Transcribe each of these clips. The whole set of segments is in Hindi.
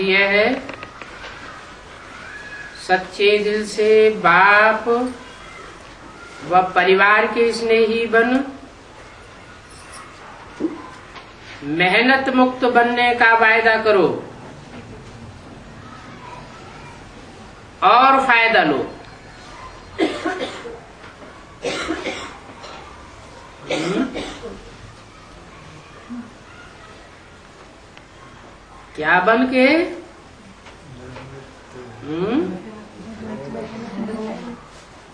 दिए हैं, सच्चे दिल से बाप व परिवार के स्नेही बन, मेहनत मुक्त बनने का वायदा करो और फायदा लो। क्या बन के?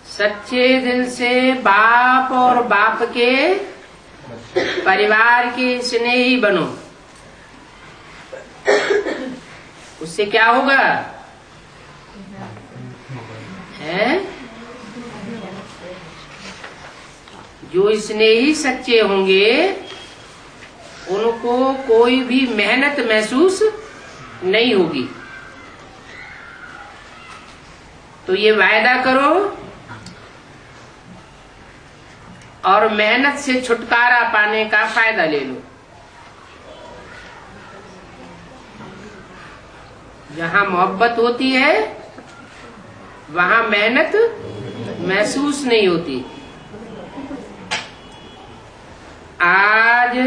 सच्चे दिल से बाप और बाप के परिवार के स्नेही बनो। उससे क्या होगा? है जो स्नेही सच्चे होंगे उनको कोई भी मेहनत महसूस नहीं होगी। तो ये वायदा करो और मेहनत से छुटकारा पाने का फायदा ले लो। जहां मोहब्बत होती है वहां मेहनत महसूस नहीं होती। आज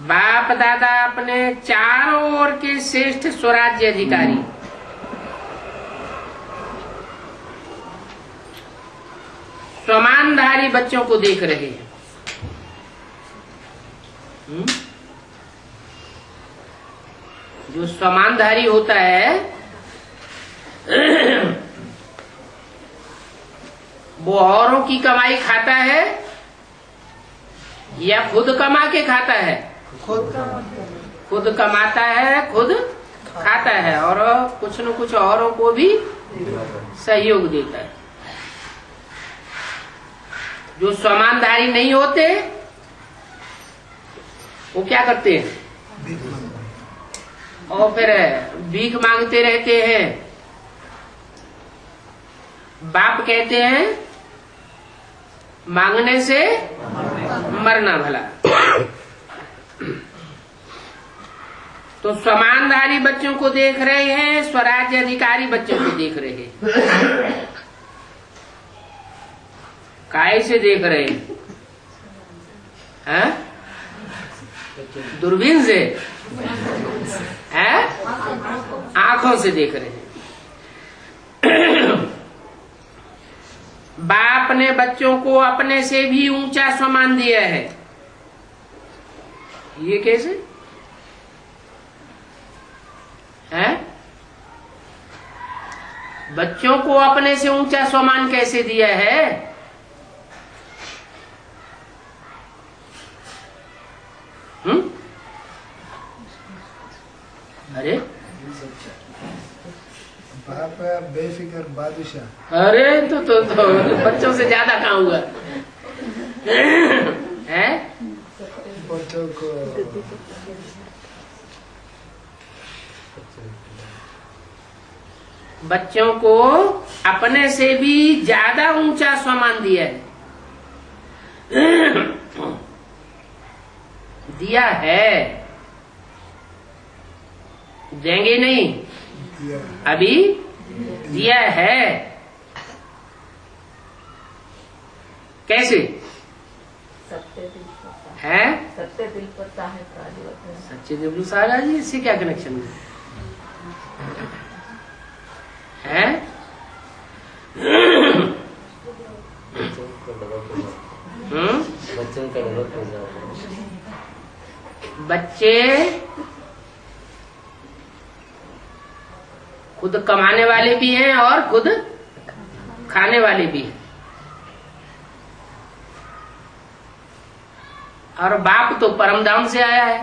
बाप दादा अपने चारों ओर के श्रेष्ठ स्वराज्य अधिकारी स्वमानधारी बच्चों को देख रहे हैं। जो स्वमानधारी होता है वो औरों की कमाई खाता है या खुद कमा के खाता है? खुद कमाता है, खुद खाता है और कुछ न कुछ औरों को भी सहयोग देता है। जो स्वमानधारी नहीं होते वो क्या करते हैं? और फिर भीख मांगते रहते हैं। बाप कहते हैं मांगने से मरना भला। तो स्वमानधारी बच्चों को देख रहे हैं, स्वराज्य अधिकारी बच्चों को देख रहे हैं। काय से देख रहे हैं? दूरबीन से? हैं? आंखों से देख रहे हैं। बाप ने बच्चों को अपने से भी ऊंचा सम्मान दिया है। ये कैसे है? बच्चों को अपने से ऊंचा सम्मान कैसे दिया है? अरे बाप बेफिक्र बादशाह। अरे तो बच्चों से ज्यादा कहाँ हुआ है? बच्चों को बच्चों को अपने से भी ज्यादा ऊंचा सम्मान दिया है। दिया है, देंगे नहीं, अभी दिया है। कैसे है? सत्य दिल पर साहब राजी होते हैं। सच्चे दिल पर साहब राजी, इससे क्या कनेक्शन है? बच्चे खुद कमाने वाले भी हैं और खुद खाने वाले भी हैं। और बाप तो परमधाम से आया है,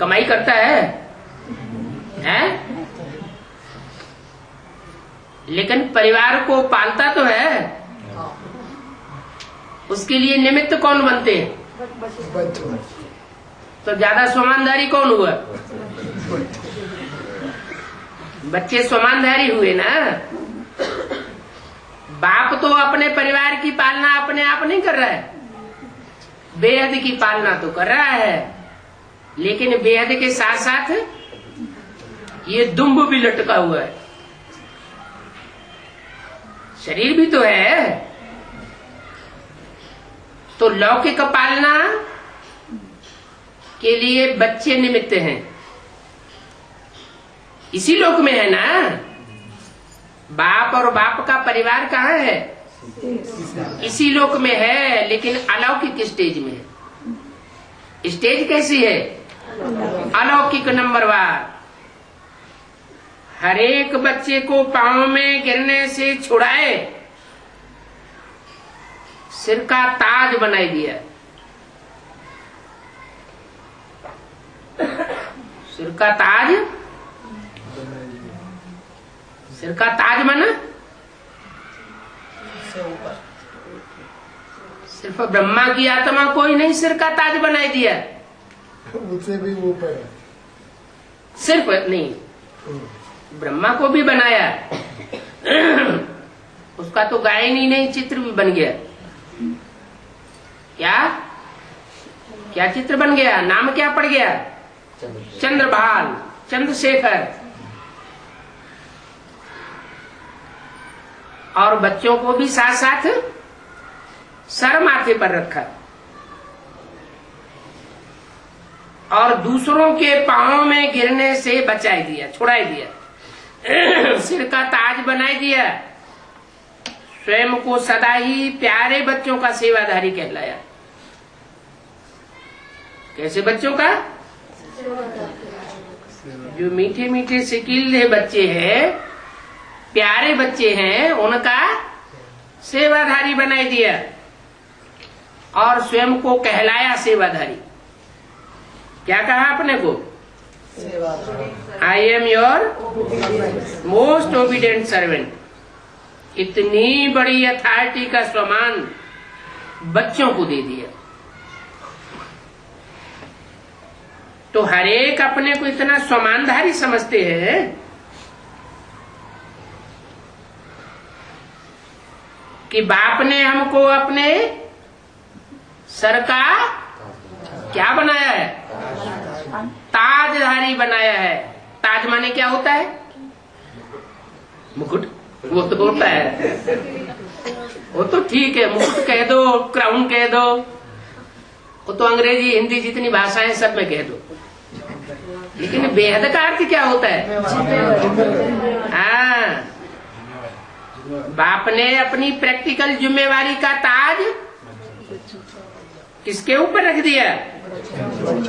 कमाई करता है? लेकिन परिवार को पालता तो है। उसके लिए निमित्त कौन बनते हैं? तो ज्यादा स्वमानधारी कौन हुआ? बच्चे स्वमानधारी हुए ना। बाप तो अपने परिवार की पालना अपने आप नहीं कर रहा है, बेहद की पालना तो कर रहा है। लेकिन बेहद के साथ साथ ये दुम्ब भी लटका हुआ है। शरीर भी तो है। तो लौकिक पालना के लिए बच्चे निमित्त हैं। इसी लोक में है ना। बाप और बाप का परिवार कहाँ है? इसी लोक में है, लेकिन अलौकिक स्टेज में है। स्टेज कैसी है? अलौकिक नंबरवार। हर एक बच्चे को पांव में गिरने से छुड़ाए, सिर का ताज बनाई दिया। सिर का ताज, सिर का ताज माना सिर्फ ब्रह्मा की आत्मा को ही नहीं सिर का ताज बनाई दिया। उससे भी ऊपर है। सिर्फ नहीं, ब्रह्मा को भी बनाया। उसका तो गायन ही नहीं, चित्र भी बन गया। क्या क्या चित्र बन गया? नाम क्या पड़ गया? चंद्रभाल, चंद्रशेखर। और बच्चों को भी साथ साथ सर माथे पर रखा और दूसरों के पांव में गिरने से बचाई दिया, छुड़ाई दिया। सिर का ताज बनाई दिया। स्वयं को सदा ही प्यारे बच्चों का सेवाधारी कहलाया। कैसे बच्चों का? जो मीठे मीठे सिकिल्ले बच्चे हैं, प्यारे बच्चे हैं, उनका सेवाधारी बनाई दिया और स्वयं को कहलाया सेवाधारी। क्या कहा अपने को? I am your most obedient servant. इतनी बड़ी अथॉरिटी का सम्मान बच्चों को दे दिया। तो हरेक अपने को इतना सम्मानधारी समझते हैं कि बाप ने हमको अपने सर का क्या बनाया है? ताजधारी बनाया है। ताज माने क्या होता है? मुकुट। वो तो होता है, वो तो ठीक है, मुकुट कह दो, क्राउन कह दो, वो तो अंग्रेजी हिंदी जितनी भाषाएं सब में कह दो। लेकिन बेहद का अर्थ क्या होता है? हाँ, बाप ने अपनी प्रैक्टिकल जिम्मेवारी का ताज किसके ऊपर रख दिया?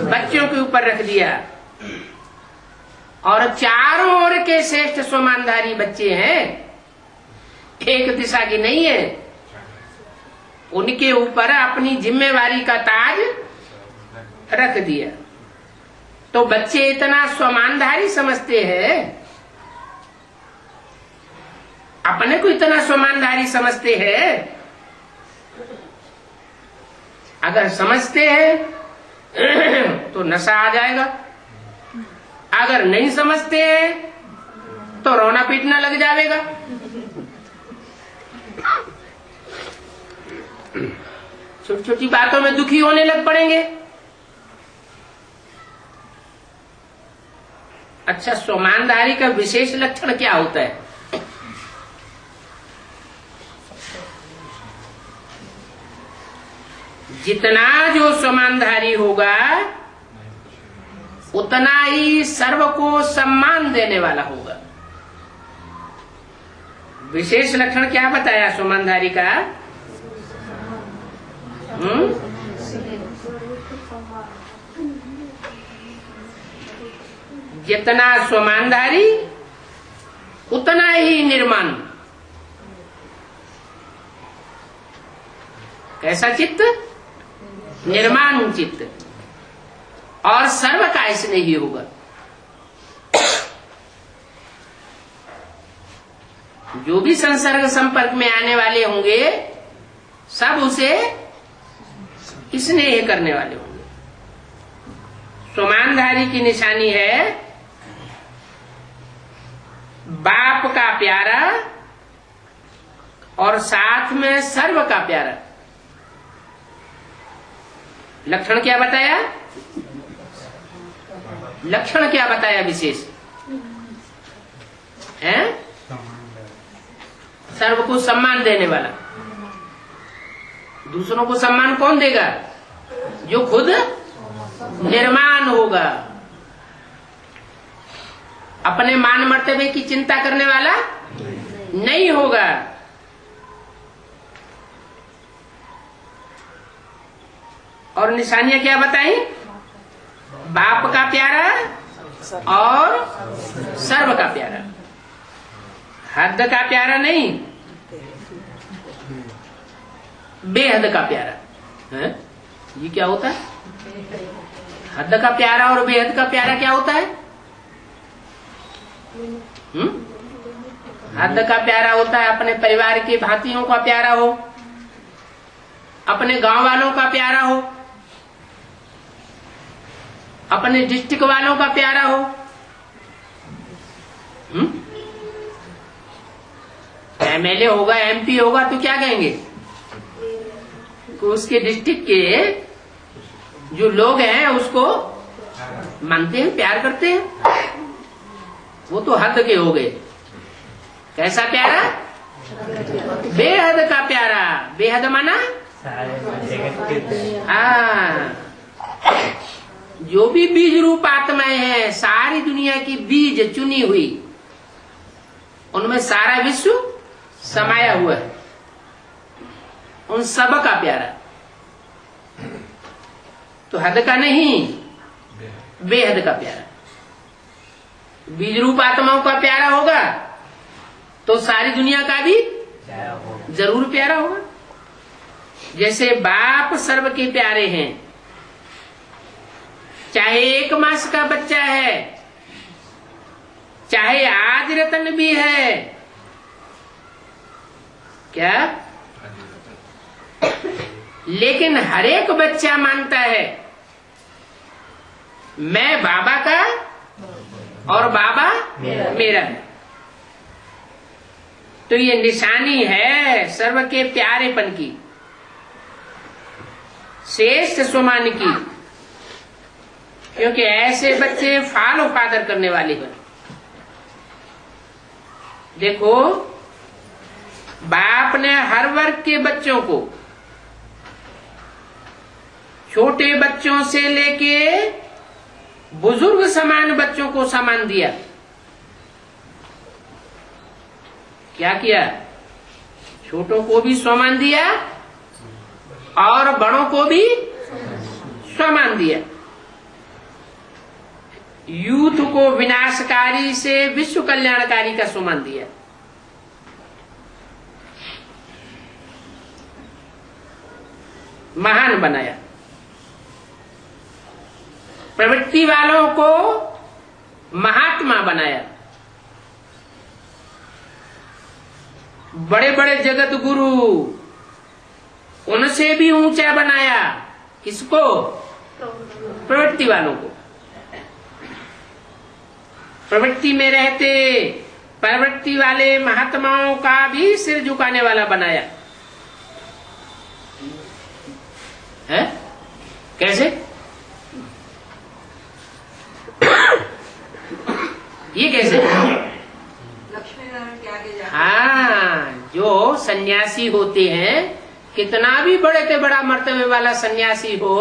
बच्चों के ऊपर रख दिया। और चारों ओर के श्रेष्ठ सम्मानधारी बच्चे हैं, एक दिशा की नहीं है। उनके ऊपर अपनी जिम्मेवारी का ताज रख दिया। तो बच्चे इतना सम्मानधारी समझते हैं, अपने को इतना सम्मानधारी समझते हैं। अगर समझते हैं तो नशा आ जाएगा, अगर नहीं समझते हैं तो रोना पीटना लग जाएगा। छोटी छोटी बातों में दुखी होने लग पड़ेंगे। अच्छा, सम्मानधारी का विशेष लक्षण क्या होता है? जितना जो सम्मानधारी होगा उतना ही सर्व को सम्मान देने वाला होगा। विशेष लक्षण क्या बताया सम्मानधारी का? जितना सम्मानधारी उतना ही निर्माण। कैसा चित्त? निर्माण चित्त। और सर्व का इसने ही होगा। जो भी संसर्ग संपर्क में आने वाले होंगे सब उसे स्नेह करने वाले होंगे। सम्मानधारी की निशानी है बाप का प्यारा और साथ में सर्व का प्यारा। लक्षण क्या बताया? लक्षण क्या बताया विशेष है? सर्व को सम्मान देने वाला। दूसरों को सम्मान कौन देगा? जो खुद निर्माण होगा। अपने मान मर्तबे की चिंता करने वाला नहीं होगा। और निशानियां क्या बताई? बाप का प्यारा और सर्व का प्यारा। हद का प्यारा नहीं, बेहद का प्यारा है? ये क्या होता है? हद का प्यारा और बेहद का प्यारा क्या होता है? हद का प्यारा होता है अपने परिवार के भांतियों का प्यारा हो, अपने गांव वालों का प्यारा हो, अपने डिस्ट्रिक्ट वालों का प्यारा हो। एमएलए होगा, एमपी होगा तो क्या कहेंगे? तो उसके डिस्ट्रिक्ट के जो लोग हैं उसको मानते हैं, प्यार करते हैं। वो तो हद के हो गए। कैसा प्यारा? बेहद का प्यारा। बेहद माना जो भी बीज रूप आत्माएं हैं, सारी दुनिया की बीज चुनी हुई, उनमें सारा विश्व समाया हुआ है। उन सब का प्यारा। तो हद का नहीं, बेहद का प्यारा। बीज रूप आत्माओं का प्यारा होगा तो सारी दुनिया का भी जरूर प्यारा होगा। जैसे बाप सर्व के प्यारे हैं, चाहे 1 मास का बच्चा है, चाहे आज रतन भी है। क्या? लेकिन हर एक बच्चा मानता है मैं बाबा का और बाबा मेरा है। तो ये निशानी है सर्व के प्यारेपन की, श्रेष्ठ स्वमान की। क्योंकि ऐसे बच्चे फॉलो फादर करने वाले हैं। देखो, बाप ने हर वर्ग के बच्चों को, छोटे बच्चों से लेके बुजुर्ग समान बच्चों को सम्मान दिया। क्या किया? छोटों को भी सम्मान दिया और बड़ों को भी सम्मान दिया। यूथ को विनाशकारी से विश्व कल्याणकारी का सम्मान दिया। महान बनाया। प्रवृत्ति वालों को महात्मा बनाया। बड़े बड़े जगत गुरु, उनसे भी ऊंचा बनाया। किसको? प्रवृत्ति वालों को। प्रवृत्ति में रहते प्रवृत्ति वाले महात्माओं का भी सिर झुकाने वाला बनाया है। कैसे? ये कैसे? हाँ, जो सन्यासी होते हैं, कितना भी बड़े से बड़ा मर्तबे वाला सन्यासी हो,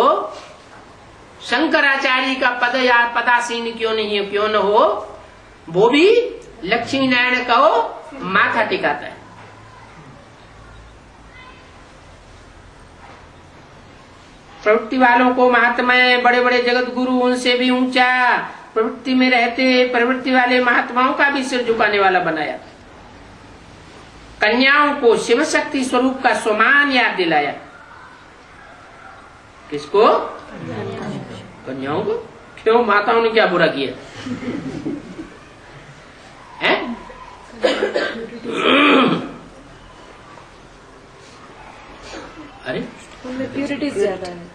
शंकराचार्य का पद या पदासीन क्यों न हो, वो भी लक्ष्मी नारायण को माथा टिकाता है। प्रवृत्ति वालों को महात्मा, बड़े बड़े जगत गुरु, उनसे भी ऊंचा, प्रवृत्ति में रहते प्रवृत्ति वाले महात्माओं का भी सिर झुकाने वाला बनाया। कन्याओं को शिव शक्ति स्वरूप का स्वमान याद दिलाया। किसको? कन्याओं को। क्यों? माताओं ने क्या बुरा किया है? अरे उनमें प्यूरिटी ज्यादा है।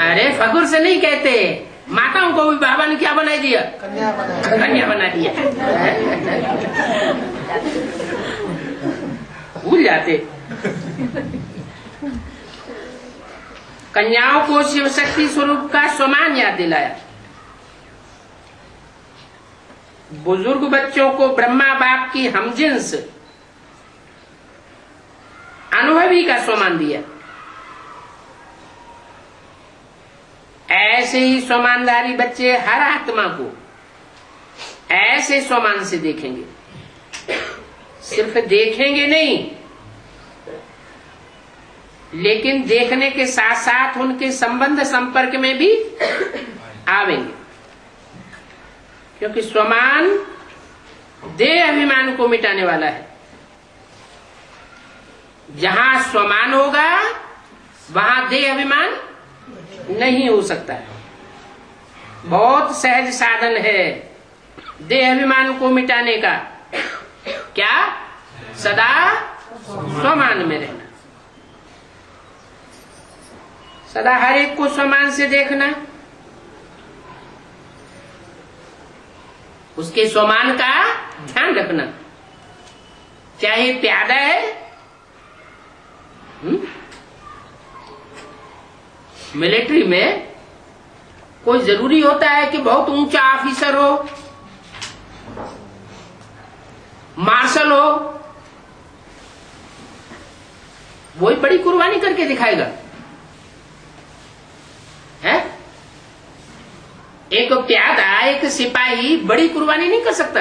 अरे फकुर से नहीं कहते, माताओं को भी बाबा ने क्या बना दिया? कन्या बना दिया। भूल जाते। कन्याओं को शिव शक्ति स्वरूप का स्वमान याद दिलाया। बुजुर्ग बच्चों को ब्रह्मा बाप की हमजिन्स अनुभवी का स्वमान दिया। ऐसे ही स्वमानधारी बच्चे हर आत्मा को ऐसे स्वमान से देखेंगे। सिर्फ देखेंगे नहीं, लेकिन देखने के साथ साथ उनके संबंध संपर्क में भी आवेंगे, क्योंकि स्वमान देह अभिमान को मिटाने वाला है। जहां स्वमान होगा वहां देह अभिमान नहीं हो सकता है। बहुत सहज साधन है देह अभिमान को मिटाने का। क्या? सदा स्वमान में रहना, सदा हर एक को स्वमान से देखना, उसके स्वमान का ध्यान रखना। चाहे प्यादा है, मिलिट्री में कोई जरूरी होता है कि बहुत ऊंचा ऑफिसर हो, मार्शल हो, वही बड़ी कुर्बानी करके दिखाएगा, है? एक प्यादा, एक सिपाही बड़ी कुर्बानी नहीं कर सकता?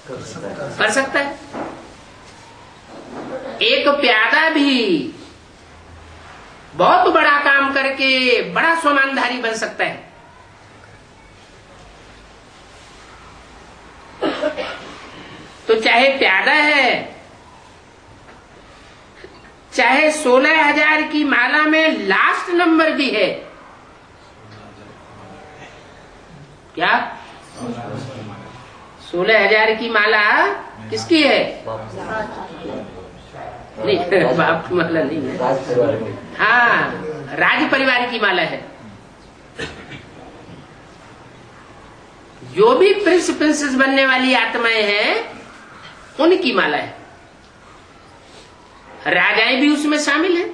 कर सकता है। एक प्यादा भी बहुत बड़ा काम करके बड़ा स्वमानधारी बन सकता है। तो चाहे प्यादा है, चाहे 16,000 की माला में लास्ट नंबर भी है। क्या? 16,000 की माला किसकी है? नहीं, बाप की माला नहीं है। हाँ, राज परिवार की माला है। जो भी प्रिंस प्रिंसेस बनने वाली आत्माएं हैं उनकी माला है। राजाएं भी उसमें शामिल है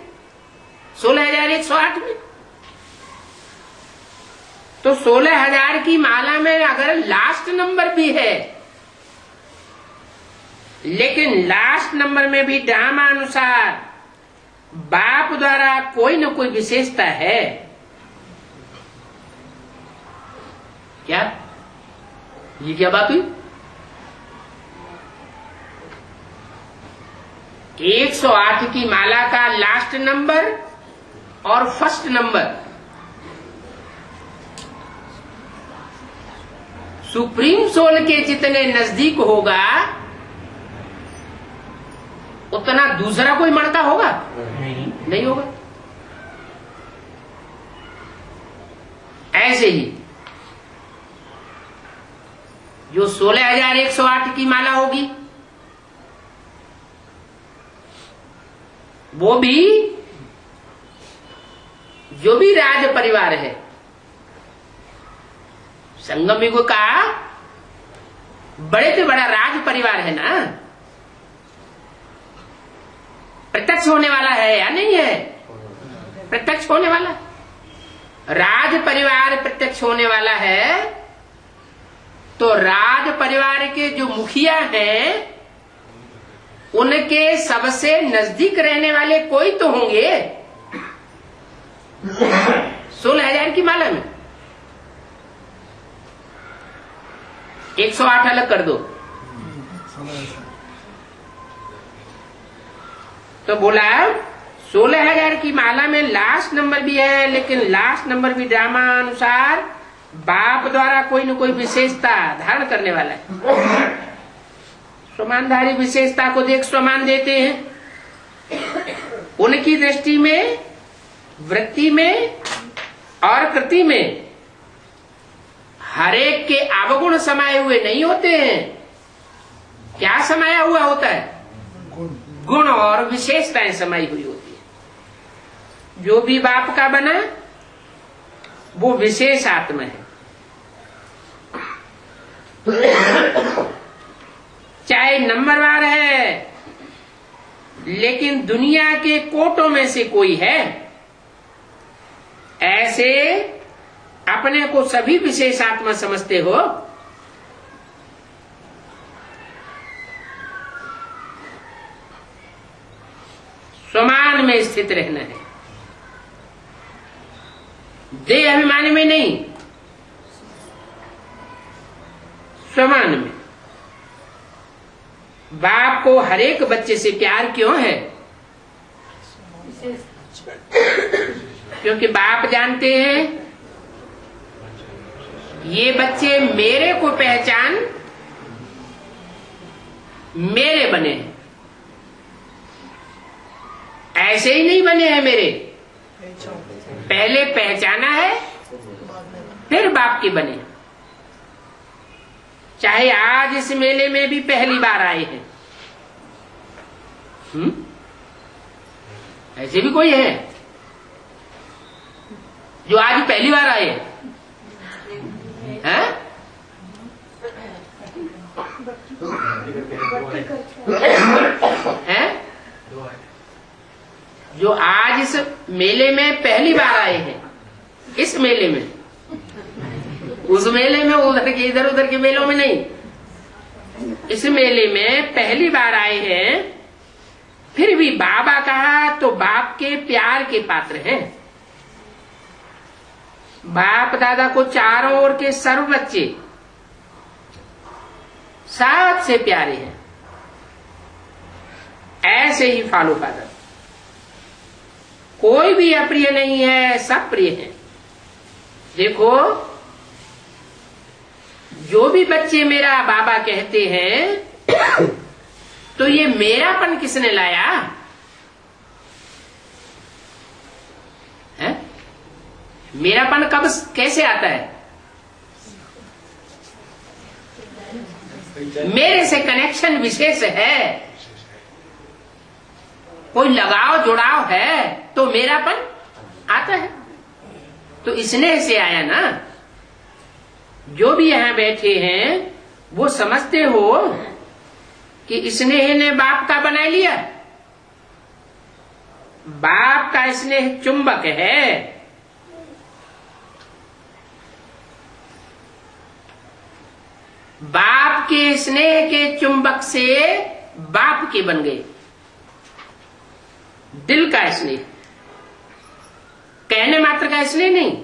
16,108 में। तो 16,000 की माला में अगर लास्ट नंबर भी है, लेकिन लास्ट नंबर में भी ड्रामा अनुसार बाप द्वारा कोई न कोई विशेषता है। क्या? ये क्या बात हुई? 108 की माला का लास्ट नंबर और फर्स्ट नंबर सुप्रीम सोल के जितने नजदीक होगा उतना दूसरा कोई मणका होगा? नहीं होगा। ऐसे ही जो 16,108 की माला होगी वो भी जो भी राज परिवार है, संगम युग का बड़े से बड़ा राज परिवार है ना, प्रत्यक्ष होने वाला है या नहीं है? प्रत्यक्ष होने वाला। राज परिवार प्रत्यक्ष होने वाला है, तो राज परिवार के जो मुखिया हैं उनके सबसे नजदीक रहने वाले कोई तो होंगे 16,000 की माला में। 108 अलग कर दो तो बोला 16,000 की माला में लास्ट नंबर भी है, लेकिन लास्ट नंबर भी ड्रामा अनुसार बाप द्वारा कोई न कोई विशेषता धारण करने वाला है। स्वमानधारी विशेषता को देख स्वमान देते हैं। उनकी दृष्टि में, वृत्ति में और कृति में हरेक के अवगुण समाये हुए नहीं होते हैं। क्या समाया हुआ होता है? गुण और विशेषताएं समाई हुई होती है। जो भी बाप का बना वो विशेष आत्मा है। चाहे नंबरवार है, लेकिन दुनिया के कोटों में से कोई है, ऐसे अपने को सभी विशेष आत्मा समझते हो, में स्थित रहना है, देह अभिमान में नहीं, समान में। बाप को हर एक बच्चे से प्यार क्यों है? क्योंकि बाप जानते हैं ये बच्चे मेरे को पहचान मेरे बने हैं, ऐसे ही नहीं बने हैं मेरे, पहले पहचाना है फिर बाप के बने। चाहे आज इस मेले में भी पहली बार आए हैं, ऐसे भी कोई है जो आज पहली बार आए हैं? हैं? जो आज इस मेले में पहली बार आए हैं, इस मेले में, उस मेले में उधर के इधर उधर के मेलों में नहीं, इस मेले में पहली बार आए हैं, फिर भी बाबा कहा तो बाप के प्यार के पात्र हैं। बाप दादा को चारों ओर के सर्व बच्चे साथ से प्यारे हैं, ऐसे ही फॉलो फादर। कोई भी अप्रिय नहीं है, सब प्रिय है। देखो, जो भी बच्चे मेरा बाबा कहते हैं तो ये मेरापन किसने लाया है? मेरापन कब कैसे आता है? मेरे से कनेक्शन विशेष है, कोई लगाव जुड़ाव है तो मेरापन आता है। तो स्नेह से आया ना। जो भी यहां बैठे हैं वो समझते हो कि स्नेह ने बाप का बना लिया। बाप का स्नेह चुंबक है, बाप के स्नेह के चुंबक से बाप के बन गए। दिल का स्नेह, कहने मात्र का स्नेह नहीं,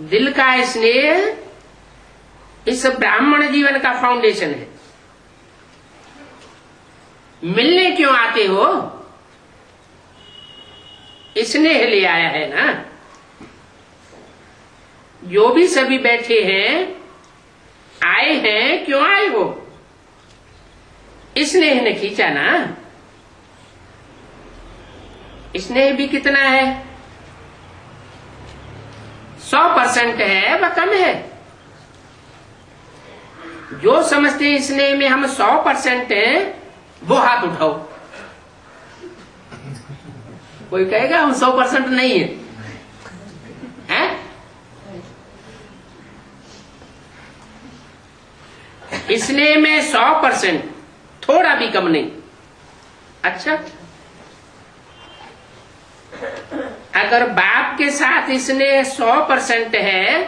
दिल का स्नेह इस ब्राह्मण जीवन का फाउंडेशन है। मिलने क्यों आते हो? स्नेह ले आया है ना। जो भी सभी बैठे हैं, आए हैं, क्यों आए हो? स्नेह ने खींचा ना। स्नेह भी कितना है? 100% है, वह कम है। जो समझते हैं स्नेह में हम 100% हैं, वो हाथ उठाओ। कोई कहेगा हम 100% नहीं है, हैं? स्नेह में 100%, थोड़ा भी कम नहीं। अच्छा, अगर बाप के साथ स्नेह 100% है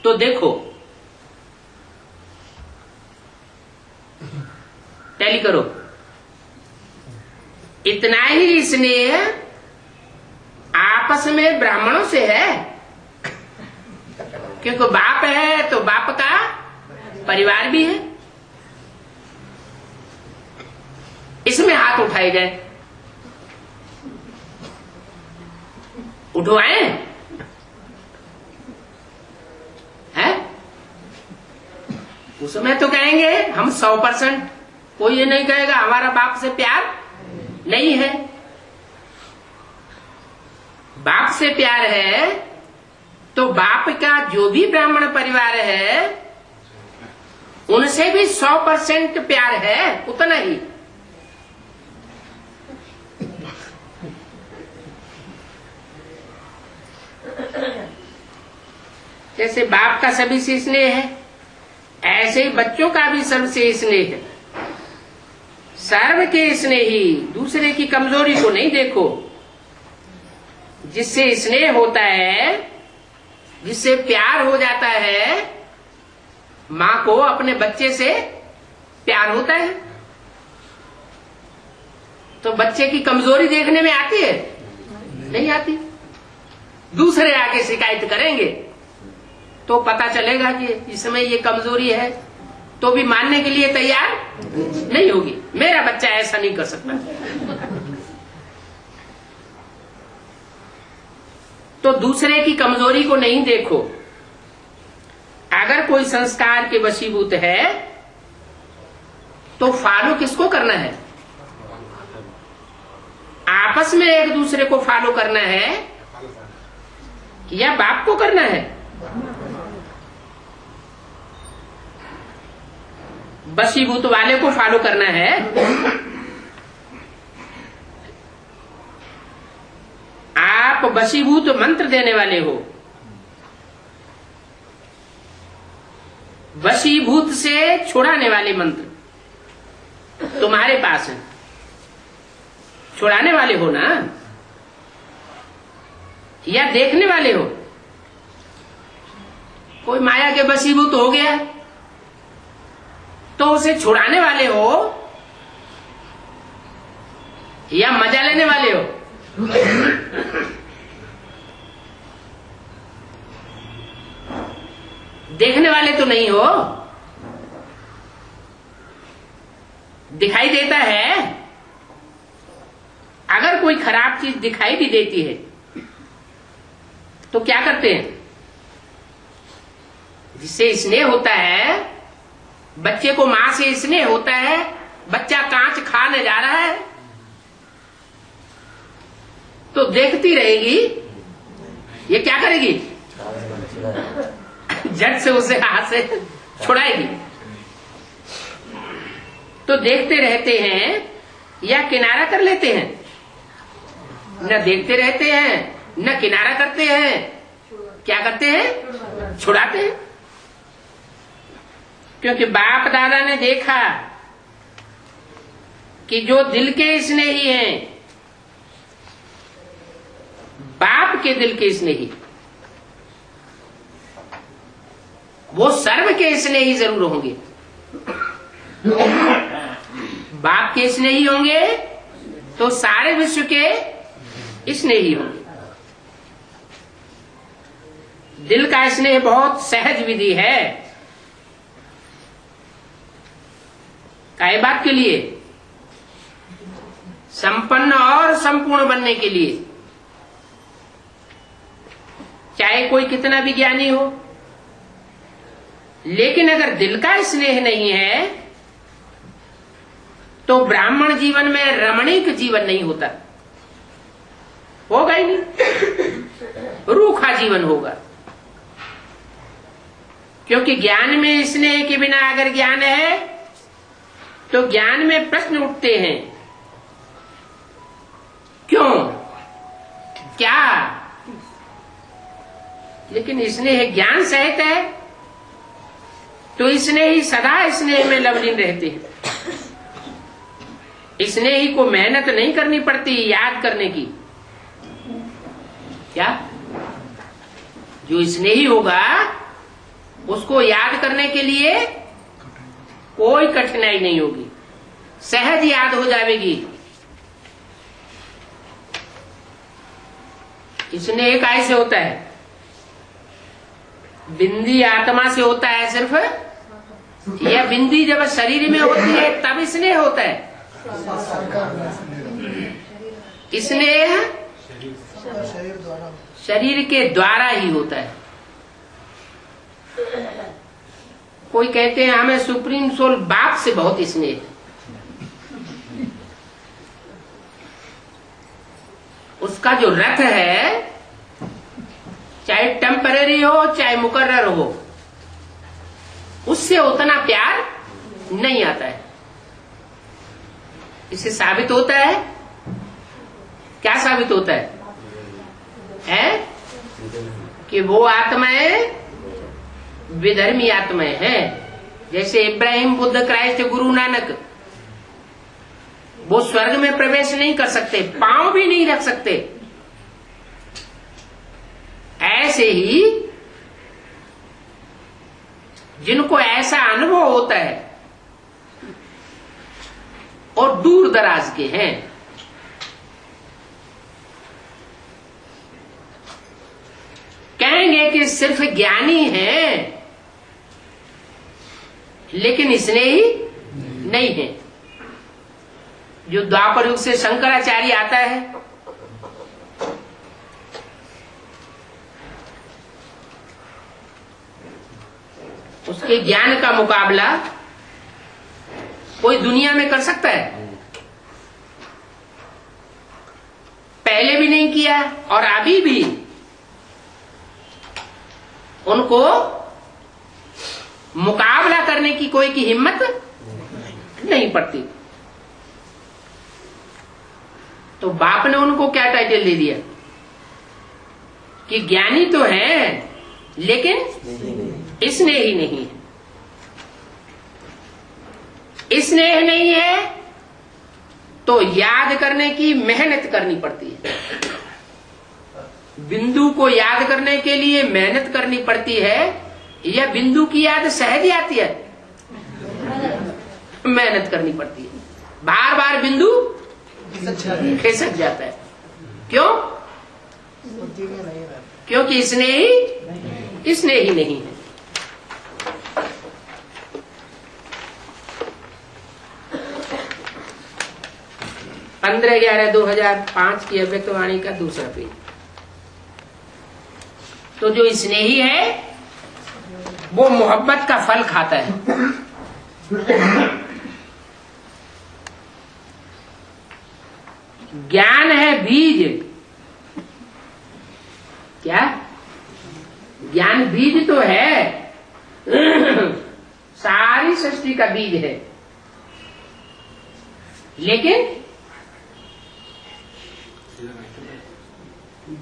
तो देखो, टैली करो, इतना ही स्नेह आपस में ब्राह्मणों से है। क्योंकि बाप है तो बाप का परिवार भी है। इसमें हाथ उठाए जाए, उठवाए हैं? उसमें तो कहेंगे हम 100%। कोई ये नहीं कहेगा हमारा बाप से प्यार नहीं है। बाप से प्यार है तो बाप का जो भी ब्राह्मण परिवार है उनसे भी 100% प्यार है, उतना ही। जैसे बाप का सभी से स्नेह है, ऐसे ही बच्चों का भी सबसे स्नेह है। सर्व के स्नेही, दूसरे की कमजोरी को नहीं देखो। जिससे स्नेह होता है, जिससे प्यार हो जाता है, मां को अपने बच्चे से प्यार होता है। तो बच्चे की कमजोरी देखने में आती है? नहीं आती। दूसरे आके शिकायत करेंगे तो पता चलेगा कि इसमें ये कमजोरी है, तो भी मानने के लिए तैयार नहीं होगी। मेरा बच्चा ऐसा नहीं कर सकता। तो दूसरे की कमजोरी को नहीं देखो। अगर कोई संस्कार के वशीभूत है तो फॉलो किसको करना है? आपस में एक दूसरे को फॉलो करना है या बाप को करना है? वशीभूत वाले को फॉलो करना है। आप वशीभूत मंत्र देने वाले हो, वशीभूत से छुड़ाने वाले मंत्र तुम्हारे पास है। छुड़ाने वाले हो ना, या देखने वाले हो? कोई माया के वशीभूत हो गया तो उसे छुड़ाने वाले हो या मजा लेने वाले हो? देखने वाले तो नहीं हो। दिखाई देता है, अगर कोई खराब चीज दिखाई भी देती है तो क्या करते हैं? जिससे स्नेह होता है, बच्चे को मां से स्नेह होता है, बच्चा कांच खाने जा रहा है तो देखती रहेगी, ये क्या करेगी? झट से उसे हाथ से छुड़ाएगी। तो देखते रहते हैं या किनारा कर लेते हैं? न देखते रहते हैं न किनारा करते हैं। क्या करते हैं? छुड़ाते हैं। क्योंकि बाप दादा ने देखा कि जो दिल के स्नेही हैं, बाप के दिल के स्नेही, वो सर्व के स्नेही जरूर होंगे। बाप के स्नेही होंगे तो सारे विश्व के स्नेही होंगे। दिल का स्नेह बहुत सहज विधि है। काय बात के लिए? संपन्न और संपूर्ण बनने के लिए। चाहे कोई कितना भी ज्ञानी हो, लेकिन अगर दिल का स्नेह नहीं है तो ब्राह्मण जीवन में रमणीक जीवन नहीं होता, होगा ही नहीं, रूखा जीवन होगा। क्योंकि ज्ञान में स्नेह के बिना अगर ज्ञान है तो ज्ञान में प्रश्न उठते हैं। क्यों? क्या? लेकिन स्नेह ज्ञान सहित है तो स्नेह ही सदा स्नेह में लवलीन रहते हैं। स्नेही को मेहनत नहीं करनी पड़ती याद करने की। क्या? जो स्नेही होगा उसको याद करने के लिए कोई कठिनाई नहीं होगी, सहज याद हो जाएगी। स्नेह कैसे होता है? बिंदी आत्मा से होता है सिर्फ, या बिंदी जब शरीर में होती है तब स्नेह होता है? स्नेह शरीर के द्वारा ही होता है। कोई कहते हैं हमें सुप्रीम सोल बाप से बहुत स्नेह है। उसका जो रथ है, चाहे टेम्पररी हो चाहे मुकर्रर हो, उससे उतना प्यार नहीं आता है। इससे साबित होता है, क्या साबित होता है? कि वो आत्माएं विधर्मी आत्माएं हैं। जैसे इब्राहिम, बुद्ध, क्राइस्ट, गुरु नानक, वो स्वर्ग में प्रवेश नहीं कर सकते, पांव भी नहीं रख सकते। ऐसे ही जिनको ऐसा अनुभव होता है और दूर दराज के हैं, के सिर्फ ज्ञानी हैं, लेकिन स्नेही नहीं है। जो द्वापर युग से शंकराचार्य आता है, उसके ज्ञान का मुकाबला कोई दुनिया में कर सकता है? पहले भी नहीं किया और अभी भी उनको मुकाबला करने की कोई की हिम्मत नहीं पड़ती। तो बाप ने उनको क्या टाइटल दे दिया कि ज्ञानी तो है लेकिन स्नेही नहीं है। स्नेह नहीं है तो याद करने की मेहनत करनी पड़ती है। बिंदु को याद करने के लिए मेहनत करनी पड़ती है, या बिंदु की याद सहज आती है? मेहनत करनी पड़ती है। बार बार बिंदु खिसक जाता है। क्यों? क्योंकि स्नेही नहीं है। पंद्रह 11/2005 की अव्यक्तवाणी का दूसरा पेज। तो जो स्नेही है वो मोहब्बत का फल खाता है। ज्ञान है बीज। क्या? ज्ञान बीज तो है, सारी सृष्टि का बीज है, लेकिन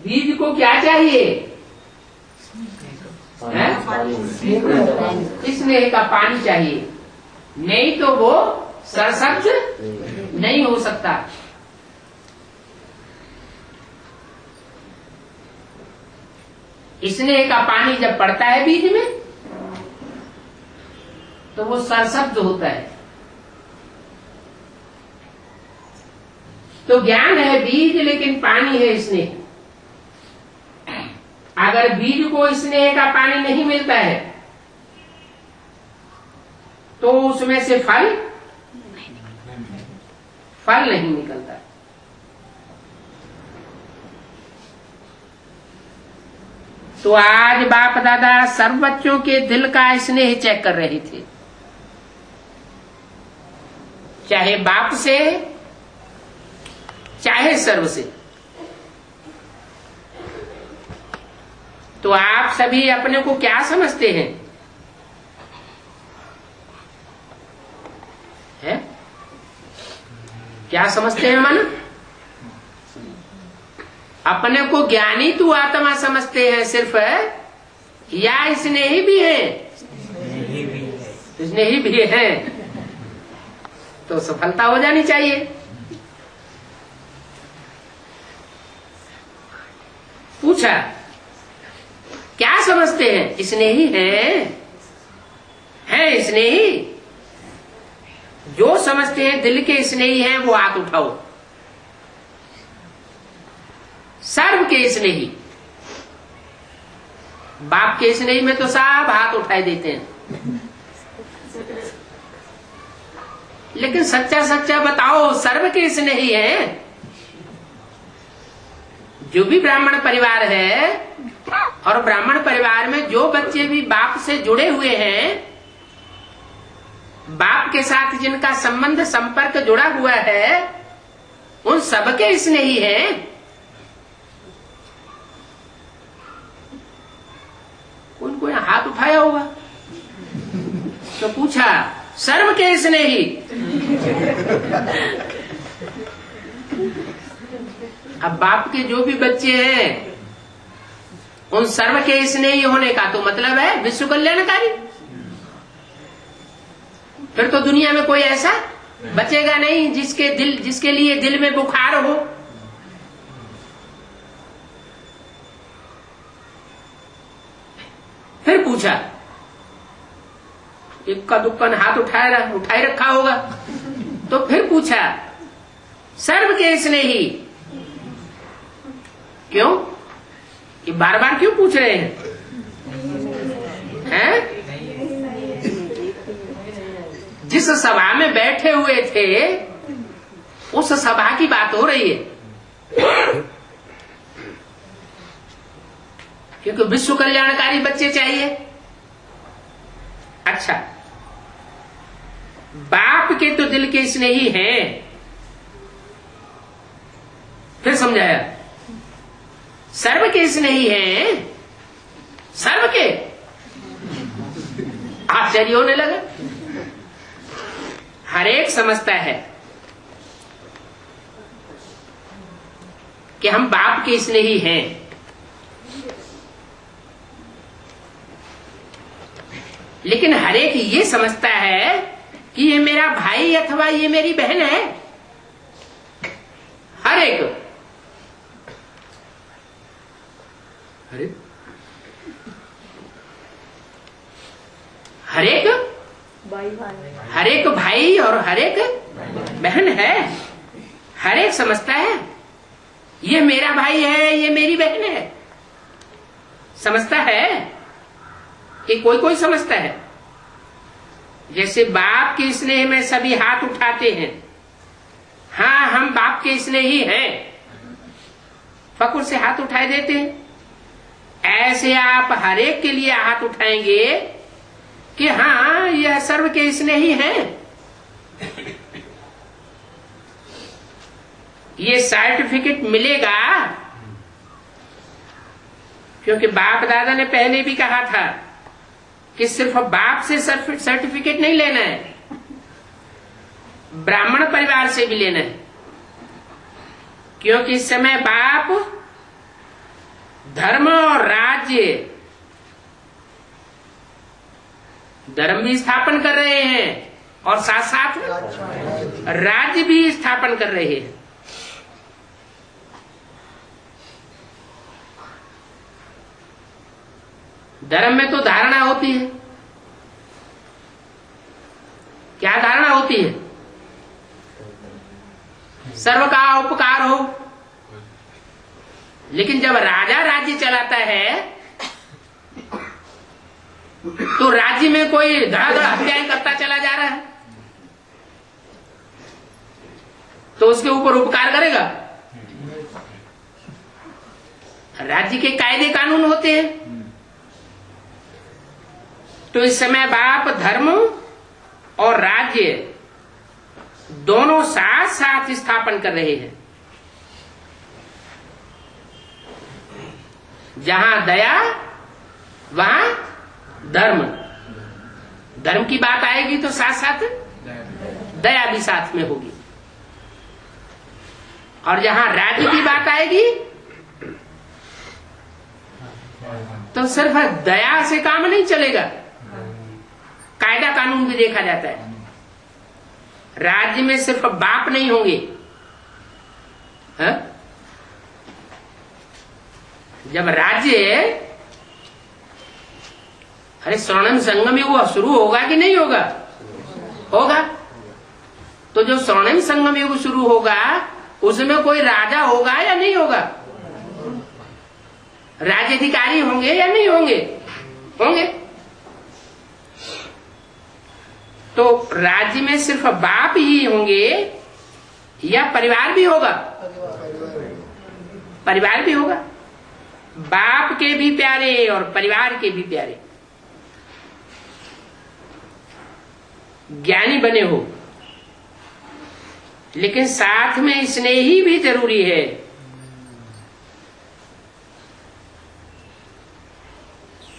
बीज को क्या चाहिए? स्नेह का पानी चाहिए, नहीं तो वो सरसब्ज नहीं हो सकता। स्नेह का पानी जब पड़ता है बीज में तो वो सरसब्ज होता है। तो ज्ञान है बीज, लेकिन पानी है स्नेह। अगर बीज को स्नेह का पानी नहीं मिलता है तो उसमें से फल नहीं निकलता। तो आज बाप दादा सर्व बच्चों के दिल का स्नेह चेक कर रहे थे, चाहे बाप से चाहे सर्व से। तो आप सभी अपने को क्या समझते हैं? है? क्या समझते हैं? माना अपने को ज्ञानी तू आत्मा समझते हैं सिर्फ, या स्नेही भी है? स्नेही भी है तो सफलता हो जानी चाहिए। पूछा क्या समझते हैं? स्नेही है स्नेही? जो समझते हैं दिल के स्नेही हैं वो हाथ उठाओ। सर्व के स्नेही, बाप के स्नेही में तो सब हाथ उठाए देते हैं, लेकिन सच्चा सच्चा बताओ सर्व के स्नेही हैं? जो भी ब्राह्मण परिवार है और ब्राह्मण परिवार में जो बच्चे भी बाप से जुड़े हुए हैं, बाप के साथ जिनका संबंध संपर्क जुड़ा हुआ है, उन सबके स्नेही हैं। उनको हाथ उठाया होगा तो पूछा सर्व के स्नेही? अब बाप के जो भी बच्चे हैं उन सर्व के स्नेही होने का तो मतलब है विश्व कल्याणकारी। फिर तो दुनिया में कोई ऐसा बचेगा नहीं जिसके लिए दिल में बुखार हो। फिर पूछा, इक्का दुक्का हाथ उठाए रखा होगा, तो फिर पूछा सर्व के स्नेही क्यों? ये बार बार क्यों पूछ रहे हैं? हैं? जिस सभा में बैठे हुए थे उस सभा की बात हो रही है, क्योंकि विश्व कल्याणकारी बच्चे चाहिए। अच्छा, बाप के तो दिल के स्नेही हैं, फिर समझाया, सर्व के स्नेही हैं, सर्व के। आश्चर्य होने लगा। हर एक समझता है कि हम बाप के स्नेही हैं, लेकिन हर एक ये समझता है कि ये मेरा भाई अथवा ये मेरी बहन है। हर एक भाई और हर एक बहन है। हर एक समझता है ये मेरा भाई है, ये मेरी बहन है। समझता है कि कोई कोई समझता है। जैसे बाप के स्नेह में सभी हाथ उठाते हैं, हाँ हम बाप के स्नेही हैं, फकुर से हाथ उठाए देते हैं। ऐसे आप हर एक के लिए हाथ उठाएंगे कि हाँ यह सर्व के स्नेही हैं। ये सर्टिफिकेट मिलेगा क्योंकि बाप दादा ने पहले भी कहा था कि सिर्फ बाप से सर्टिफिकेट नहीं लेना है, ब्राह्मण परिवार से भी लेना है। क्योंकि इस समय बाप धर्म और राज्य, धर्म भी स्थापन कर रहे हैं और साथ साथ राज्य भी स्थापन कर रहे हैं। धर्म में तो धारणा होती है। क्या धारणा होती है? सर्व का उपकार हो। लेकिन जब राजा राज्य चलाता है तो राज्य में कोई धड़ाधड़ हत्याएं करता चला जा रहा है तो उसके ऊपर उपकार करेगा? राज्य के कायदे कानून होते हैं। तो इस समय बाप धर्म और राज्य दोनों साथ साथ स्थापन कर रहे हैं। जहां दया वहां धर्म। धर्म की बात आएगी तो साथ साथ दया भी साथ में होगी। और जहां राज्य की बात आएगी तो सिर्फ दया से काम नहीं चलेगा, कायदा कानून भी देखा जाता है। राज्य में सिर्फ बाप नहीं होंगे, है? जब राज्य, अरे स्वर्णिम संगम युग शुरू होगा कि नहीं होगा? होगा। तो जो स्वर्णिम संगम युग शुरू होगा उसमें कोई राजा होगा या नहीं होगा? राज्य अधिकारी होंगे या नहीं होंगे? होंगे। तो राज्य में सिर्फ बाप ही होंगे या परिवार भी होगा? परिवार भी होगा। बाप के भी प्यारे और परिवार के भी प्यारे। ज्ञानी बने हो, लेकिन साथ में स्नेही भी जरूरी है।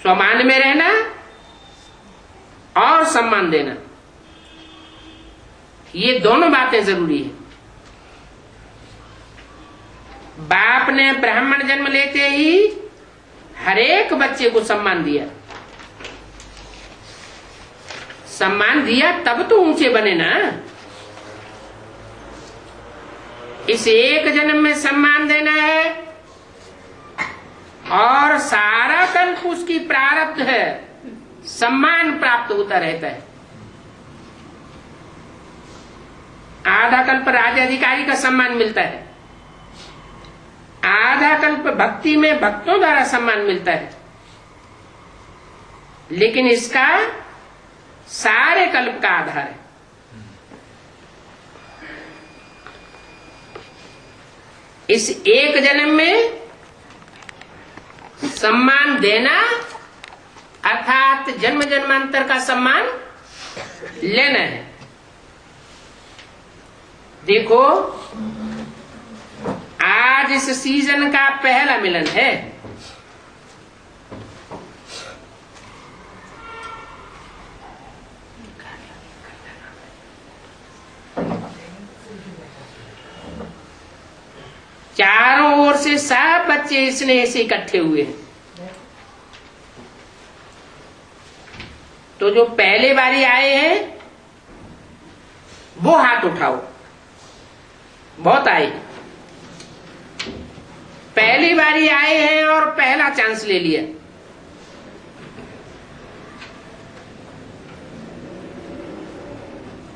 स्वमान में रहना और सम्मान देना, ये दोनों बातें जरूरी है। बाप ने ब्राह्मण जन्म लेते ही हर एक बच्चे को सम्मान दिया। सम्मान दिया तब तो ऊंचे बने ना। इस एक जन्म में सम्मान देना है और सारा कल्प उसकी प्रारब्ध है, सम्मान प्राप्त होता रहता है। आधा कल्प राज्य अधिकारी का सम्मान मिलता है, आधा कल्प भक्ति में भक्तों द्वारा सम्मान मिलता है। लेकिन इसका सारे कल्प का आधार है। इस एक जन्म में सम्मान देना अर्थात जन्म जन्मांतर का सम्मान लेना है। देखो, आज इस सीजन का पहला मिलन है। चारों ओर से सब बच्चे स्नेह से इकट्ठे हुए हैं। तो जो पहले बारी आए हैं वो हाथ उठाओ। बहुत आए, पहली बारी आए हैं और पहला चांस ले लिया।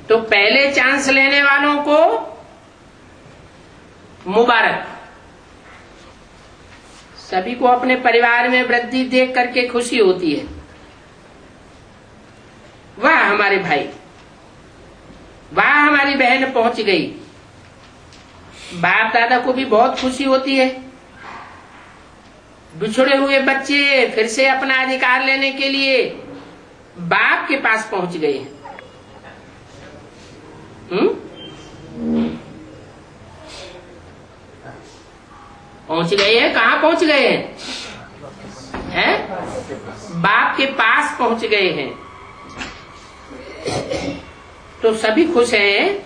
तो पहले चांस लेने वालों को मुबारक। सभी को अपने परिवार में वृद्धि देख करके खुशी होती है। वाह हमारे भाई, वाह हमारी बहन पहुंच गई। बाप दादा को भी बहुत खुशी होती है। बिछड़े हुए बच्चे फिर से अपना अधिकार लेने के लिए बाप के पास पहुंच गए हैं। पहुंच गए हैं, कहां पहुंच गए हैं? बाप के पास पहुंच गए हैं। तो सभी खुश हैं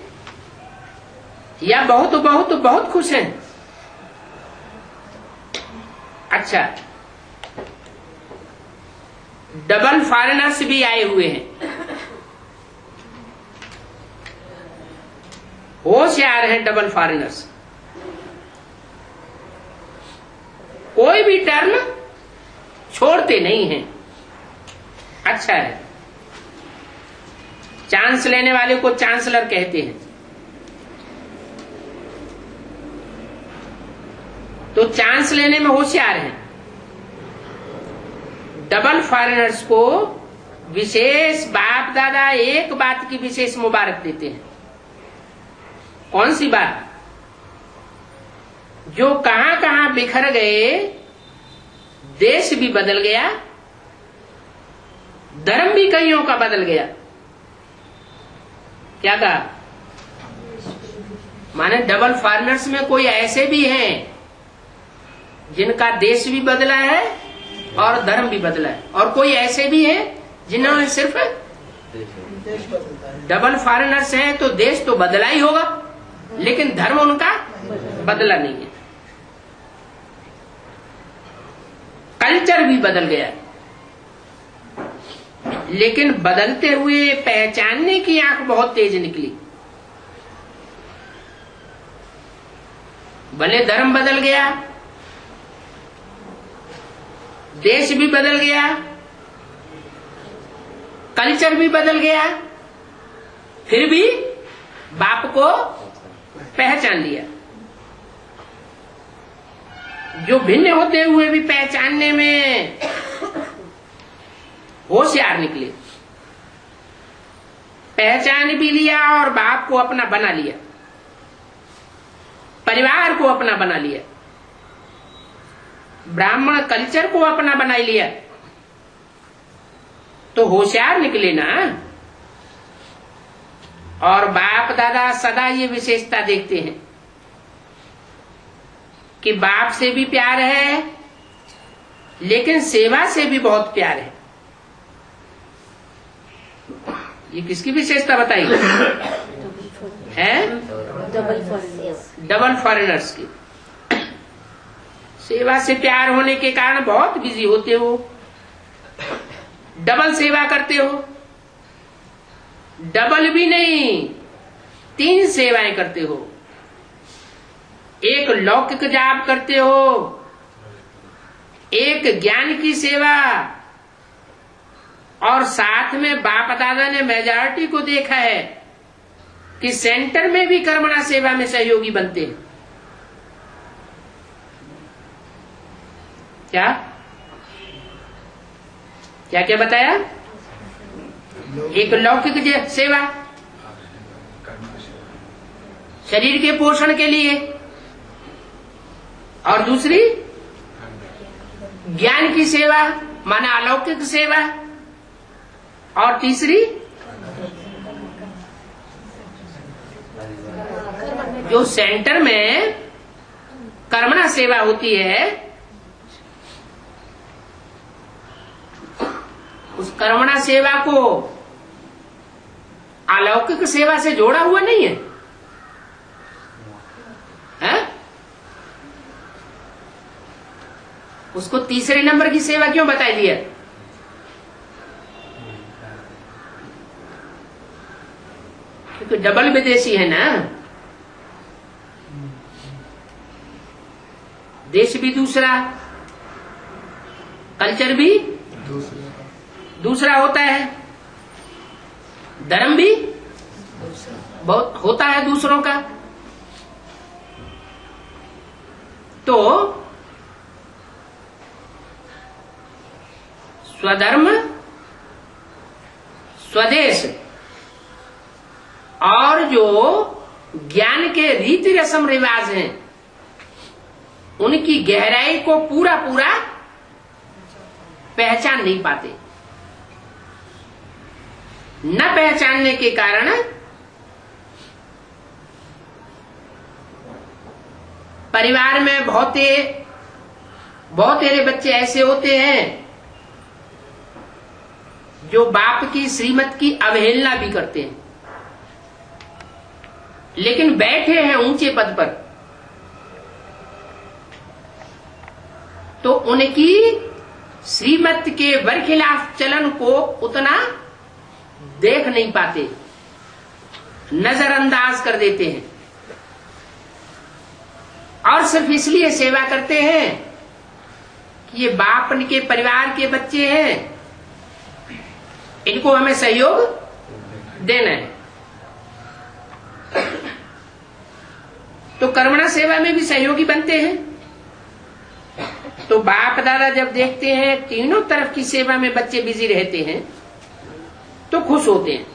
या बहुत बहुत बहुत खुश हैं? अच्छा, डबल फॉरेनर्स भी आए हुए हैं। होशियार हैं डबल फॉरेनर्स। कोई भी टर्म छोड़ते नहीं हैं। अच्छा है। चांस लेने वाले को चांसलर कहते हैं। तो चांस लेने में होशियार हैं। डबल फॉरेनर्स को विशेष बाप दादा एक बात की विशेष मुबारक देते हैं। कौन सी बात? जो कहां कहां बिखर गए, देश भी बदल गया, धर्म भी कईयों का बदल गया। क्या कहा? माने डबल फॉरेनर्स में कोई ऐसे भी हैं जिनका देश भी बदला है और धर्म भी बदला है, और कोई ऐसे भी हैं जिन्होंने सिर्फ डबल फॉरेनर्स हैं तो देश तो बदला ही होगा, लेकिन धर्म उनका बदला नहीं है। कल्चर भी बदल गया, लेकिन बदलते हुए पहचानने की आंख बहुत तेज निकली। भले धर्म बदल गया, देश भी बदल गया, कल्चर भी बदल गया, फिर भी बाप को पहचान लिया। जो भिन्न होते हुए भी पहचानने में होशियार निकले, पहचान भी लिया और बाप को अपना बना लिया, परिवार को अपना बना लिया, ब्राह्मण कल्चर को अपना बना लिया, तो होशियार निकले ना। और बाप दादा सदा ये विशेषता देखते हैं कि बाप से भी प्यार है, लेकिन सेवा से भी बहुत प्यार है। ये किसकी विशेषता बताई है? डबल फॉरेनर्स की। सेवा से प्यार होने के कारण बहुत बिजी होते हो, डबल सेवा करते हो। डबल भी नहीं, 3 सेवाएं करते हो। एक लौकिक जाप करते हो, एक ज्ञान की सेवा, और साथ में बाप दादा ने मेजॉरिटी को देखा है कि सेंटर में भी कर्मणा सेवा में सहयोगी बनते हैं। क्या क्या क्या बताया? एक लौकिक सेवा शरीर के पोषण के लिए, और दूसरी ज्ञान की सेवा माना अलौकिक सेवा, और तीसरी जो सेंटर में कर्मणा सेवा होती है, उस कर्मणा सेवा को अलौकिक सेवा से जोड़ा हुआ नहीं है, हैं? उसको तीसरे नंबर की सेवा क्यों बता दिया? क्योंकि डबल विदेशी है ना, देश भी दूसरा, कल्चर भी दूसरा होता है, धर्म भी बहुत होता है दूसरों का। तो स्वधर्म, स्वदेश और जो ज्ञान के रीति रस्म रिवाज हैं, उनकी गहराई को पूरा पूरा पहचान नहीं पाते। न पहचानने के कारण परिवार में बहुतेरे बच्चे ऐसे होते हैं जो बाप की श्रीमत की अवहेलना भी करते हैं, लेकिन बैठे हैं ऊंचे पद पर, तो उनकी श्रीमत के बरखिलाफ चलन को उतना देख नहीं पाते, नजरअंदाज कर देते हैं, और सिर्फ इसलिए सेवा करते हैं कि ये बाप के परिवार के बच्चे हैं, इनको हमें सहयोग देना है। तो कर्मणा सेवा में भी सहयोगी बनते हैं। तो बाप दादा जब देखते हैं तीनों तरफ की सेवा में बच्चे बिजी रहते हैं तो खुश होते हैं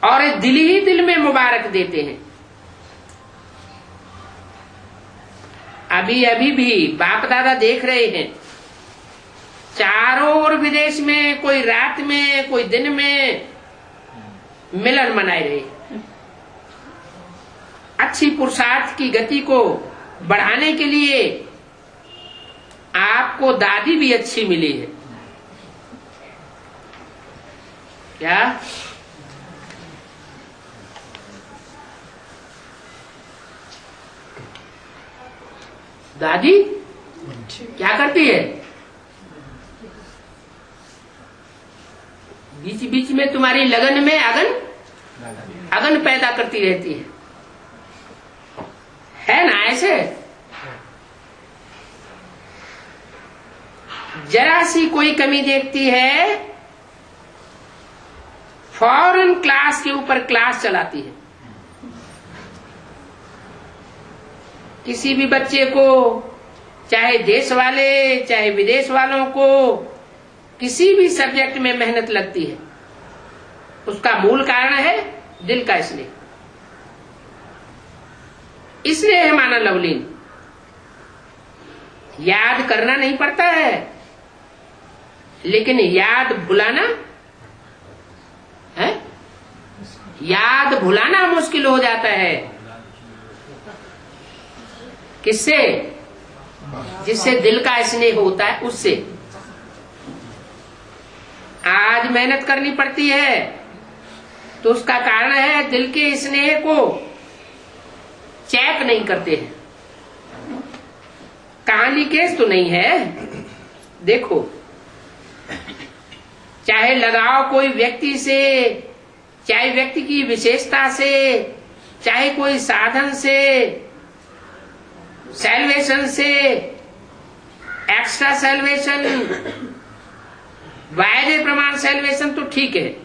और दिल ही दिल में मुबारक देते हैं। अभी अभी भी बाप दादा देख रहे हैं, चारों ओर विदेश में कोई रात में कोई दिन में मिलन मनाए रहे। अच्छी पुरुषार्थ की गति को बढ़ाने के लिए आपको दादी भी अच्छी मिली है क्या? दादी क्या करती है? बीच बीच में तुम्हारी लगन में अगन पैदा करती रहती है ना? ऐसे जरा सी कोई कमी देखती है, फौरन क्लास के ऊपर क्लास चलाती है। किसी भी बच्चे को, चाहे देश वाले चाहे विदेश वालों को, किसी भी सब्जेक्ट में मेहनत लगती है, उसका मूल कारण है दिल का स्नेह। इसलिए है माना लवलीन। याद करना नहीं पड़ता है, लेकिन याद भुलाना है, याद भुलाना मुश्किल हो जाता है। किससे? जिससे दिल का स्नेह होता है उससे। आज मेहनत करनी पड़ती है तो उसका कारण है दिल के स्नेह को चेक नहीं करते हैं। कहानी केस तो नहीं है। देखो, चाहे लगाव कोई व्यक्ति से, चाहे व्यक्ति की विशेषता से, चाहे कोई साधन से, सैल्वेशन से, एक्स्ट्रा सैल्वेशन, वायदे प्रमाण सैल्वेशन तो ठीक है,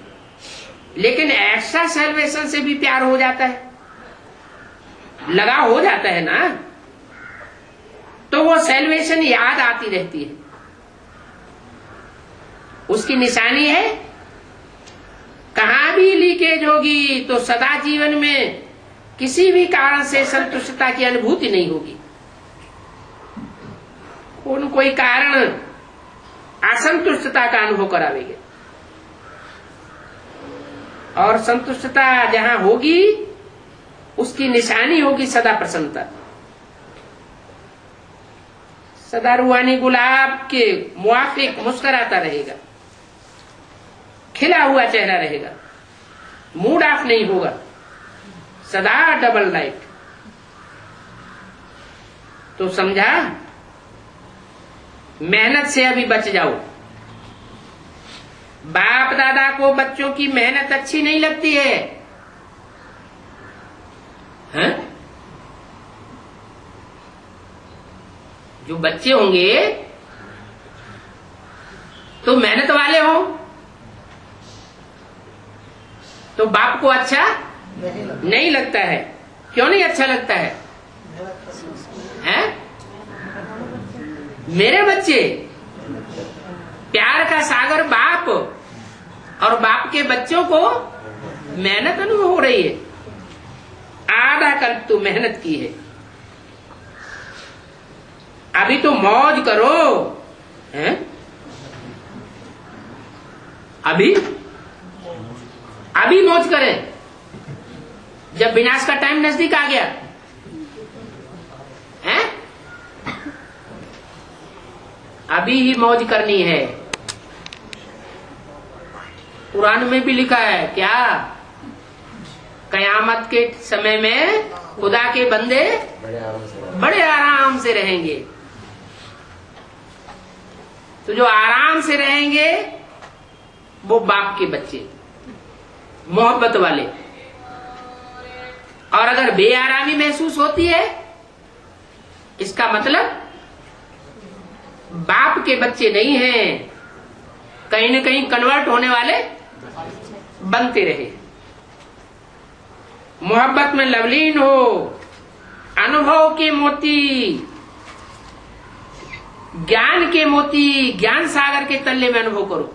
लेकिन एक्स्ट्रा सैल्वेशन से भी प्यार हो जाता है, लगाव हो जाता है ना, तो वो सैल्वेशन याद आती रहती है। उसकी निशानी है। कहां भी लीकेज होगी तो सदा जीवन में किसी भी कारण से संतुष्टता की अनुभूति नहीं होगी। कोई कारण असंतुष्टता का अनुभव करावेंगे, और संतुष्टता जहां होगी उसकी निशानी होगी सदा प्रसन्नता। सदा रूहानी गुलाब के मुआफिक मुस्कुराता रहेगा, खिला हुआ चेहरा रहेगा, मूड ऑफ नहीं होगा, सदा डबल लाइट। तो समझा, मेहनत से अभी बच जाओ। बाप दादा को बच्चों की मेहनत अच्छी नहीं लगती है, हैं? जो बच्चे होंगे तो मेहनत वाले हो तो बाप को अच्छा नहीं लगता है। क्यों नहीं अच्छा लगता है? हैं? मेरे बच्चे, प्यार का सागर बाप, और बाप के बच्चों को मेहनत अनुभव हो रही है। आधा कल्प तो मेहनत की है, अभी तो मौज करो, हैं? अभी मौज करें, जब विनाश का टाइम नजदीक आ गया, हैं? अभी ही मौज करनी है। कुरान में भी लिखा है क्या? कयामत के समय में खुदा के बंदे बड़े आराम से रहेंगे। तो जो आराम से रहेंगे वो बाप के बच्चे, मोहब्बत वाले। और अगर बेआरामी महसूस होती है, इसका मतलब बाप के बच्चे नहीं हैं, कहीं न कहीं कन्वर्ट होने वाले बनते रहे। मोहब्बत में लवलीन हो, अनुभव के मोती, ज्ञान के मोती, ज्ञान सागर के तल्ले में अनुभव करो।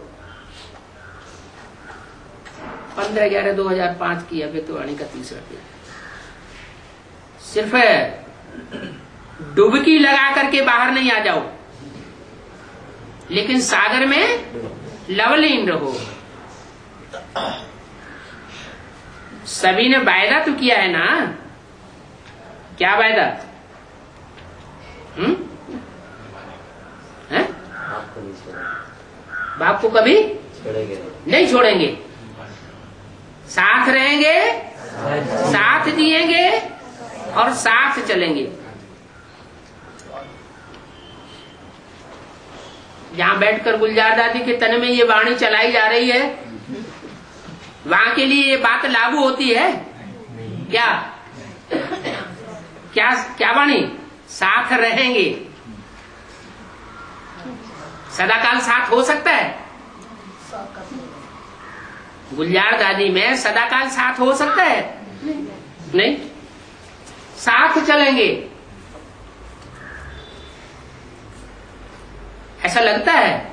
15/11/2005 की अव्यक्तवाणी का तीसरा पेज। सिर्फ डुबकी लगा करके बाहर नहीं आ जाओ, लेकिन सागर में लवलीन रहो। सभी ने वायदा तो किया है ना? क्या वायदा? हैं? बाप को कभी नहीं छोड़ेंगे, साथ रहेंगे, साथ जिएंगे और साथ चलेंगे। जहां बैठकर गुलजार दादी के तन में ये वाणी चलाई जा रही है, वहां के लिए ये बात लागू होती है क्या? क्या क्या वाणी? साथ रहेंगे। सदाकाल साथ हो सकता है? गुलजार दादी में सदाकाल साथ हो सकता है? नहीं। साथ चलेंगे, ऐसा लगता है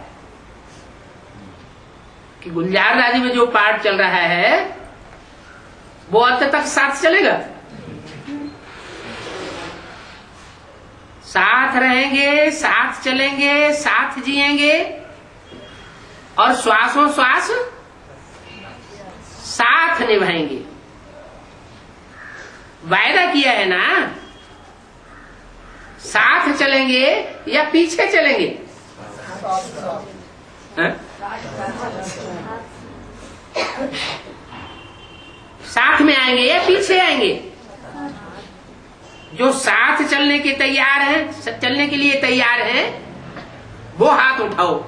कि गुलजार दादी में जो पाठ चल रहा है वो अंत तक साथ चलेगा। साथ रहेंगे, साथ चलेंगे, साथ जिएंगे और श्वासों श्वास साथ निभाएंगे। वायदा किया है ना? साथ चलेंगे या पीछे चलेंगे? साथ में आएंगे या पीछे आएंगे? जो साथ चलने के तैयार हैं, चलने के लिए तैयार हैं, वो हाथ उठाओ।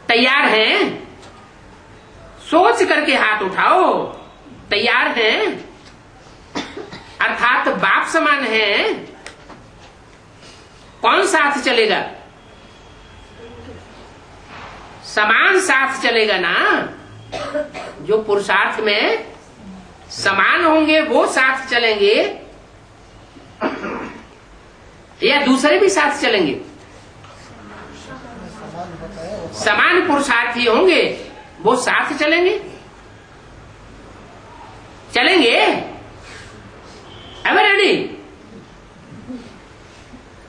तैयार हैं? सोच करके हाथ उठाओ। तैयार हैं अर्थात बाप समान हैं। कौन साथ चलेगा? समान साथ चलेगा ना। जो पुरुषार्थ में समान होंगे वो साथ चलेंगे या दूसरे भी साथ चलेंगे? समान पुरुषार्थी होंगे वो साथ चलेंगे। चलेंगे? Ever ready?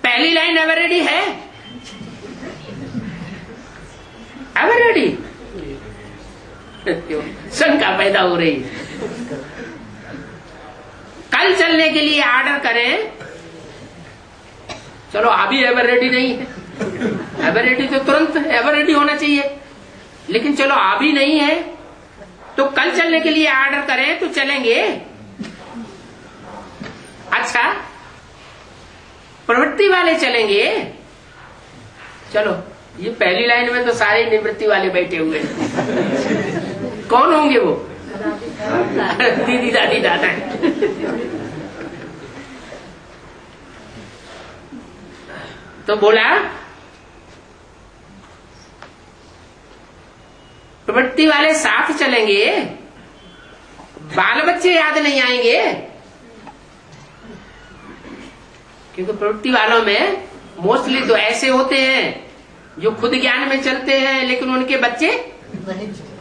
पहली लाइन एवर रेडी है? Ever ready? शंका पैदा हो रही है। कल चलने के लिए ऑर्डर करें, चलो अभी एवर रेडी नहीं है। एवर रेडी तो तुरंत एवर रेडी होना चाहिए, लेकिन चलो अभी नहीं है तो कल चलने के लिए ऑर्डर करें तो चलेंगे। अच्छा, प्रवृत्ति वाले चलेंगे। चलो, ये पहली लाइन में तो सारे निवृत्ति वाले बैठे हुए हैं। कौन होंगे वो? दीदी दादी दादा। तो बोला प्रवृत्ति वाले साथ चलेंगे, बाल बच्चे याद नहीं आएंगे, क्योंकि प्रवृत्ति वालों में मोस्टली तो ऐसे होते हैं जो खुद ज्ञान में चलते हैं लेकिन उनके बच्चे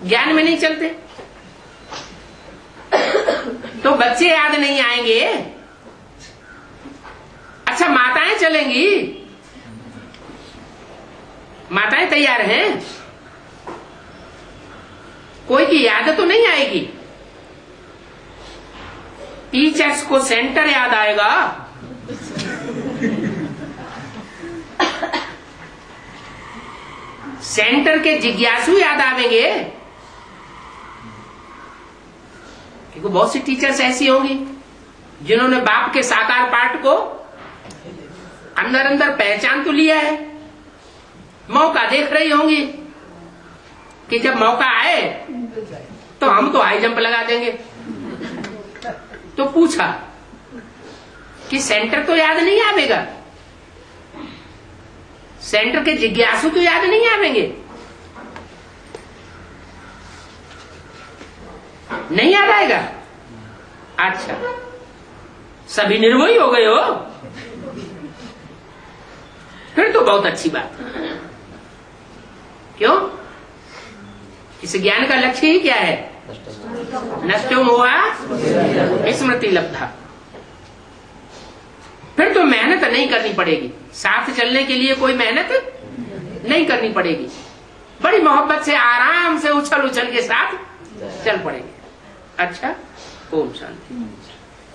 ज्ञान में नहीं चलते, तो बच्चे याद नहीं आएंगे। अच्छा, माताएं चलेंगी, माताएं तैयार हैं? कोई की याद तो नहीं आएगी। टीचर्स को सेंटर याद आएगा, सेंटर के जिज्ञासु याद आवेंगे, क्योंकि बहुत सी टीचर्स ऐसी होंगी जिन्होंने बाप के साकार पाठ को अंदर अंदर पहचान तो लिया है, मौका देख रही होंगी कि जब मौका आए तो हम तो हाई जंप लगा देंगे। तो पूछा कि सेंटर तो याद नहीं आवेगा, सेंटर के जिज्ञासु तो याद नहीं आवेंगे, नहीं याद आएगा। अच्छा, सभी निर्मोही हो गए हो, फिर तो बहुत अच्छी बात। क्यों? इस ज्ञान का लक्ष्य ही क्या है? नष्टो मोहा स्मृति लब्धा। फिर तो मेहनत नहीं करनी पड़ेगी, साथ चलने के लिए कोई मेहनत नहीं करनी पड़ेगी, बड़ी मोहब्बत से आराम से उछल उछल के साथ चल पड़ेंगे। अच्छा, ओम शांति।